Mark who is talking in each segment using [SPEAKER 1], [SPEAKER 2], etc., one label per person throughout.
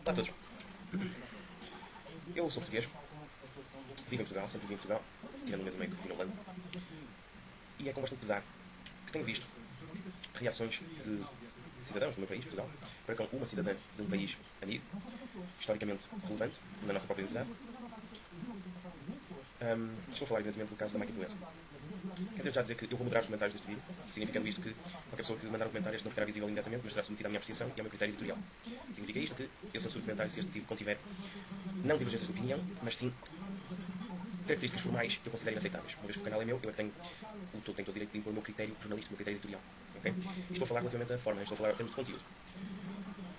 [SPEAKER 1] Olá a todos. Eu sou português, vivo em Portugal, sempre vivi em Portugal, tirando um mês e meio que vivi na Holanda. E é com bastante pesar que tenho visto reações de cidadãos do meu país, Portugal, para com uma cidadã de um país amigo, historicamente relevante, na nossa própria identidade. Estou a falar, evidentemente, do caso da Mighty Influencer. Quero já dizer que eu vou moderar os comentários deste vídeo, significando isto que qualquer pessoa que mandar um comentário este não ficará visível imediatamente, mas será submetido à minha apreciação e ao meu critério editorial. Significa isto que eu censuro o comentário se este tipo contiver não divergências de opinião, mas sim características formais que eu considero inaceitáveis. Uma vez que o canal é meu, eu tenho todo o direito de impor o meu critério jornalístico, o meu critério editorial. Okay? Estou a falar relativamente à forma, estou a falar em termos de conteúdo.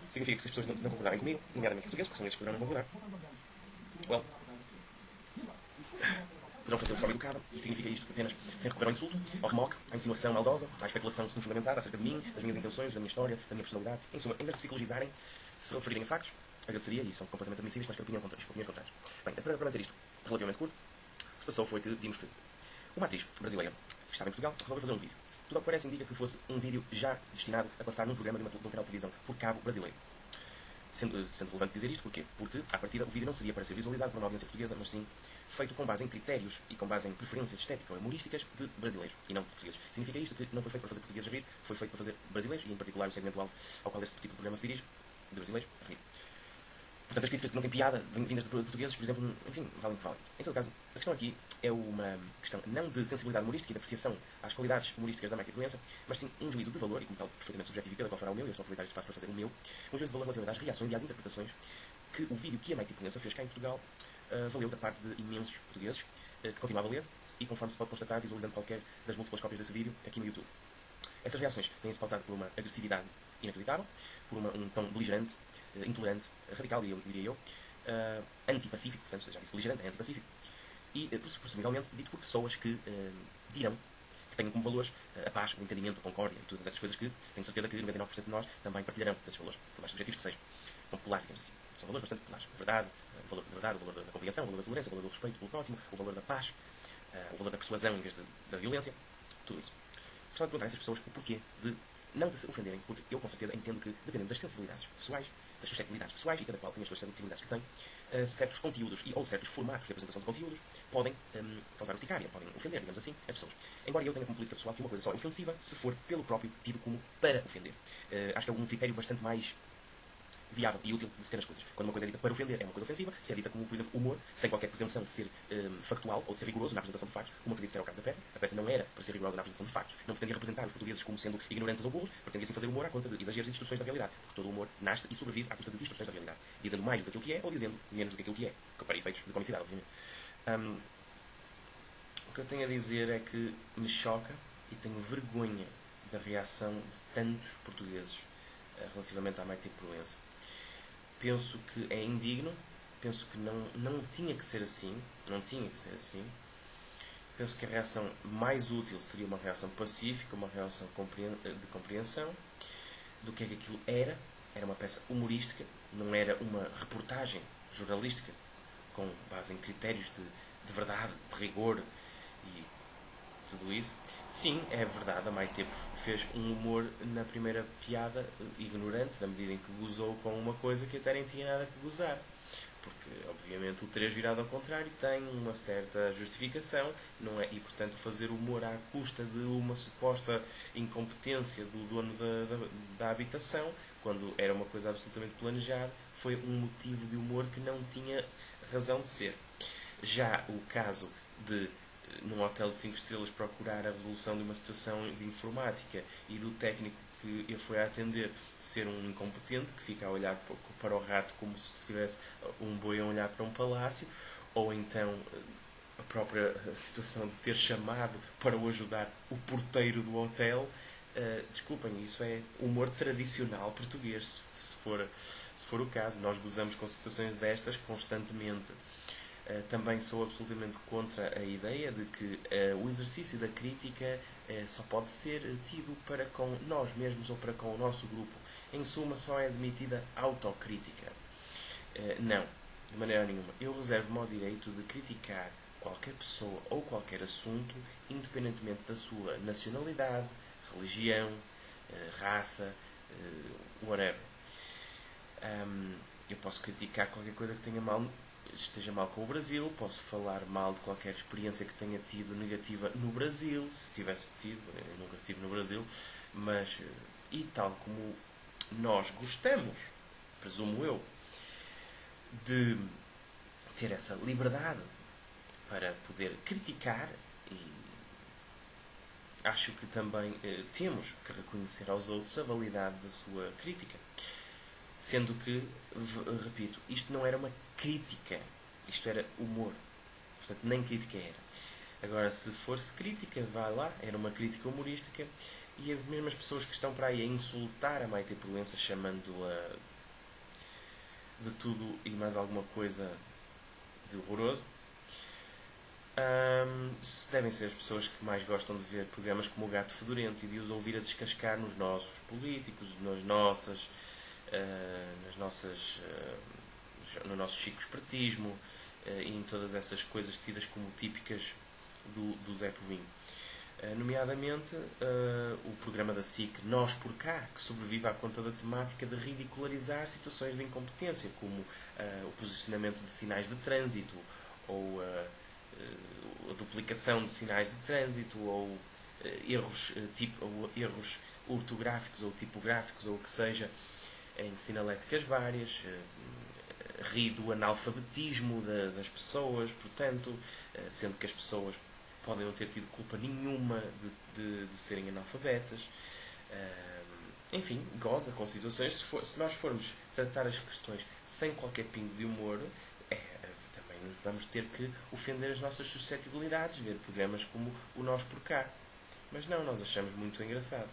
[SPEAKER 1] Significa que se as pessoas não concordarem comigo, nomeadamente os portugueses, porque são esses que poderão não concordar, well, poderão fazer de forma educada, e significa isto apenas sem recorrer ao insulto, ao remoque, à insinuação maldosa, à especulação sem fundamentada acerca de mim, das minhas intenções, da minha história, da minha personalidade. Em suma, em vez de psicologizarem, se referirem a factos, agradeceria, e são completamente admissíveis, mas que opiniões contrárias. Bem, para manter isto relativamente curto, o que se passou foi que vimos que uma atriz brasileira que estava em Portugal resolveu fazer um vídeo. Tudo ao que parece indica que fosse um vídeo já destinado a passar num programa de um canal de televisão por cabo brasileiro. Sendo relevante dizer isto, porquê? Porque, à partida, o vídeo não seria para ser visualizado por uma audiência portuguesa, mas sim feito com base em critérios e com base em preferências estéticas ou humorísticas de brasileiros, e não de portugueses. Significa isto que não foi feito para fazer portugueses rir, foi feito para fazer brasileiros, e em particular o segmento-alvo ao qual esse tipo de programa se dirige, de brasileiros, rir. Portanto, as críticas que não têm piada, vindas de portugueses, por exemplo, enfim, valem o que valem. Em todo caso, a questão aqui é uma questão não de sensibilidade humorística e de apreciação às qualidades humorísticas da Mighty Influencer, mas sim um juízo de valor, e como tal, perfeitamente subjetivo e cada qual fará o meu, e eu estou a aproveitar este espaço para fazer o meu, um juízo de valor relativamente às reações e às interpretações que o vídeo que a Mighty Influencer fez cá em Portugal valeu da parte de imensos portugueses, que continuam a valer, e conforme se pode constatar, visualizando qualquer das múltiplas cópias desse vídeo aqui no YouTube. Essas reações têm-se pautado por uma agressividade inacreditável, por um tom beligerante, intolerante, radical, diria eu, antipacífico, portanto, já disse beligerante, é antipacífico, e, presumivelmente, dito por pessoas que dirão que tenham como valores a paz, o entendimento, a concórdia e todas essas coisas que tenho certeza que 99% de nós também partilharão desses valores, por mais subjetivos que sejam. São populares, digamos assim. São valores bastante populares. A verdade, o valor da verdade, o valor da compreensão, o valor da tolerância, o valor do respeito pelo próximo, o valor da paz, o valor da persuasão em vez da violência, tudo isso. Gostava de perguntar a essas pessoas o porquê de não se ofenderem, porque eu com certeza entendo que, dependendo das sensibilidades pessoais, das suscetibilidades pessoais, e cada qual tem as suas sensibilidades que tem, certos conteúdos ou certos formatos de apresentação de conteúdos podem causar urticária, podem ofender, digamos assim, as pessoas. Embora eu tenha como política pessoal que uma coisa só é ofensiva se for pelo próprio tido como para ofender. Acho que é um critério bastante mais viável e útil de se ter as coisas. Quando uma coisa é dita para ofender, é uma coisa ofensiva. Se é dita como, por exemplo, humor, sem qualquer pretensão de ser factual ou de ser rigoroso na apresentação de factos, como acredito que era o caso da peça. A peça não era para ser rigorosa na apresentação de factos. Não pretendia representar os portugueses como sendo ignorantes ou burros, pretendia sim fazer humor à conta de exageros e distorções da realidade. Porque todo o humor nasce e sobrevive à custa de distorções da realidade. Dizendo mais do que aquilo que é ou dizendo menos do que aquilo que é. Para efeitos de comicidade, obviamente. O que eu tenho a dizer é que me choca e tenho vergonha da reação de tantos portugueses relativamente à Mighty Influencer. Penso que é indigno, penso que não tinha que ser assim, não tinha que ser assim. Penso que a reação mais útil seria uma reação pacífica, uma reação de compreensão do que é que aquilo era. Era uma peça humorística, não era uma reportagem jornalística com base em critérios de verdade, de rigor e tudo isso. Sim, é verdade, a Maite fez um humor na primeira piada ignorante, na medida em que gozou com uma coisa que até nem tinha nada que gozar. Porque, obviamente, o 3 virado ao contrário tem uma certa justificação, não é? E, portanto, fazer humor à custa de uma suposta incompetência do dono da habitação, quando era uma coisa absolutamente planejada, foi um motivo de humor que não tinha razão de ser. Já o caso de num hotel de 5 estrelas procurar a resolução de uma situação de informática e do técnico que ele foi a atender ser um incompetente que fica a olhar para o rato como se tivesse um boi a olhar para um palácio, ou então a própria situação de ter chamado para o ajudar o porteiro do hotel. Desculpem, isso é humor tradicional português, se for o caso. Nós gozamos com situações destas constantemente. Também sou absolutamente contra a ideia de que o exercício da crítica só pode ser tido para com nós mesmos ou para com o nosso grupo. Em suma, só é admitida autocrítica. Não, de maneira nenhuma. Eu reservo-me ao direito de criticar qualquer pessoa ou qualquer assunto, independentemente da sua nacionalidade, religião, raça, whatever. Eu posso criticar qualquer coisa que esteja mal com o Brasil, posso falar mal de qualquer experiência que tenha tido negativa no Brasil, se tivesse tido, eu nunca estive no Brasil, mas, e tal como nós gostamos, presumo eu, de ter essa liberdade para poder criticar, e acho que também temos que reconhecer aos outros a validade da sua crítica. Sendo que, repito, isto não era uma crítica, isto era humor. Portanto, nem crítica era. Agora, se fosse crítica, vá lá, era uma crítica humorística, e as mesmas pessoas que estão para aí a insultar a Maite Proença, chamando-a de tudo e mais alguma coisa de horroroso, devem ser as pessoas que mais gostam de ver programas como o Gato Fedorento e de os ouvir a descascar nos nossos políticos, no nosso chico espertismo e em todas essas coisas tidas como típicas do Zé Povinho. Nomeadamente o programa da SIC Nós por Cá, que sobrevive à conta da temática de ridicularizar situações de incompetência, como o posicionamento de sinais de trânsito, ou a duplicação de sinais de trânsito, ou erros ortográficos ou tipográficos, ou o que seja, em sinaléticas várias, ri do analfabetismo das pessoas, portanto, sendo que as pessoas podem não ter tido culpa nenhuma de serem analfabetas. Enfim, goza com situações. Se nós formos tratar as questões sem qualquer pingo de humor, também nos vamos ter que ofender as nossas suscetibilidades, ver programas como o Nós por Cá. Mas não, nós achamos muito engraçado.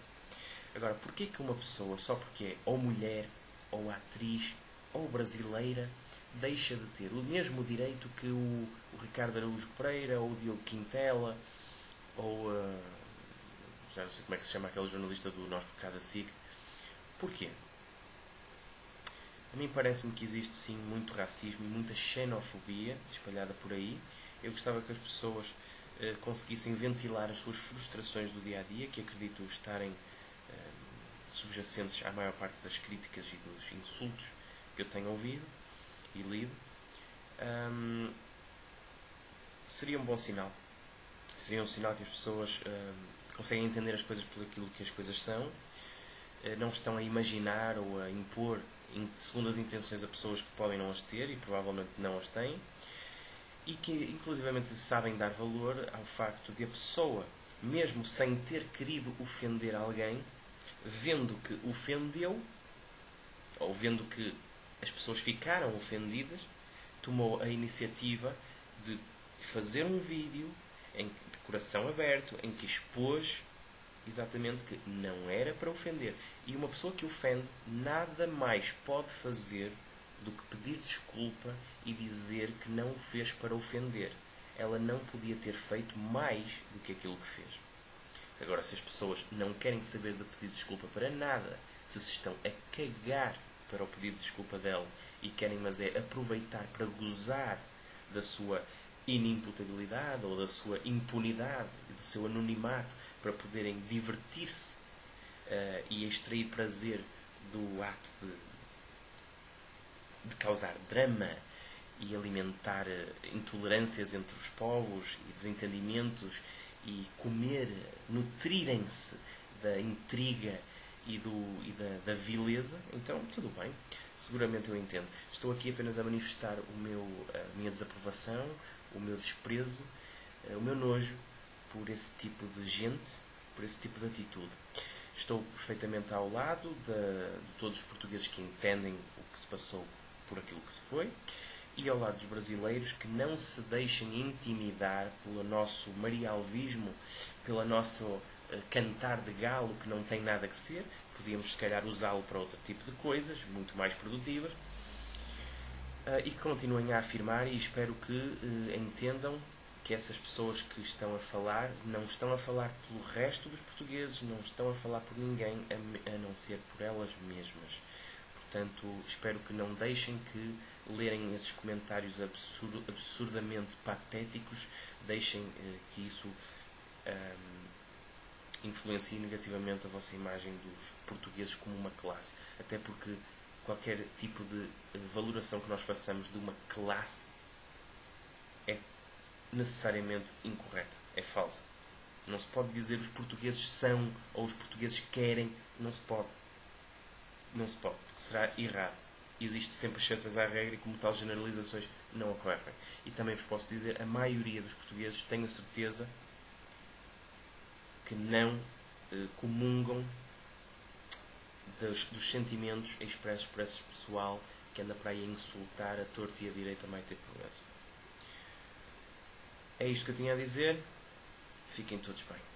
[SPEAKER 1] Agora, porquê que uma pessoa, só porque é ou mulher, ou atriz, ou brasileira, deixa de ter o mesmo direito que o Ricardo Araújo Pereira, ou o Diogo Quintela, ou já não sei como é que se chama aquele jornalista do Nós por Cá da SIC? Porquê? A mim parece-me que existe sim muito racismo e muita xenofobia espalhada por aí. Eu gostava que as pessoas conseguissem ventilar as suas frustrações do dia-a-dia, que acredito estarem subjacentes à maior parte das críticas e dos insultos que eu tenho ouvido e lido. Seria um bom sinal. Seria um sinal que as pessoas conseguem entender as coisas por aquilo que as coisas são, não estão a imaginar ou a impor segundo as intenções a pessoas que podem não as ter e provavelmente não as têm, e que inclusivamente sabem dar valor ao facto de a pessoa, mesmo sem ter querido ofender alguém, vendo que ofendeu, ou vendo que as pessoas ficaram ofendidas, tomou a iniciativa de fazer um vídeo de coração aberto, em que expôs exatamente que não era para ofender. E uma pessoa que ofende nada mais pode fazer do que pedir desculpa e dizer que não o fez para ofender. Ela não podia ter feito mais do que aquilo que fez. Agora, se as pessoas não querem saber de pedir desculpa para nada, se estão a cagar para o pedido de desculpa dela e querem, mas aproveitar para gozar da sua inimputabilidade ou da sua impunidade e do seu anonimato para poderem divertir-se e extrair prazer do ato de causar drama e alimentar intolerâncias entre os povos e desentendimentos e nutrirem-se da intriga e da vileza, então tudo bem, seguramente eu entendo. Estou aqui apenas a manifestar a minha desaprovação, o meu desprezo, o meu nojo por esse tipo de gente, por esse tipo de atitude. Estou perfeitamente ao lado de todos os portugueses que entendem o que se passou por aquilo que se foi, e ao lado dos brasileiros que não se deixem intimidar pelo nosso marialvismo, pelo nosso cantar de galo que não tem nada que ser. Podíamos se calhar usá-lo para outro tipo de coisas muito mais produtivas, e que continuem a afirmar, e espero que entendam que essas pessoas que estão a falar não estão a falar pelo resto dos portugueses, não estão a falar por ninguém a não ser por elas mesmas. Portanto, espero que não deixem que lerem esses comentários absurdamente patéticos, deixem que isso influencie negativamente a vossa imagem dos portugueses como uma classe. Até porque qualquer tipo de valoração que nós façamos de uma classe é necessariamente incorreta, é falsa. Não se pode dizer os portugueses são ou os portugueses querem. Não se pode. Não se pode, porque será errado. Existe sempre exceções à regra e, como tal, generalizações não ocorrem. E também vos posso dizer, a maioria dos portugueses, tenho certeza, que não comungam dos sentimentos expressos por esse pessoal que anda para aí a insultar a torto e a direita a Maite Proença. É isto que eu tinha a dizer. Fiquem todos bem.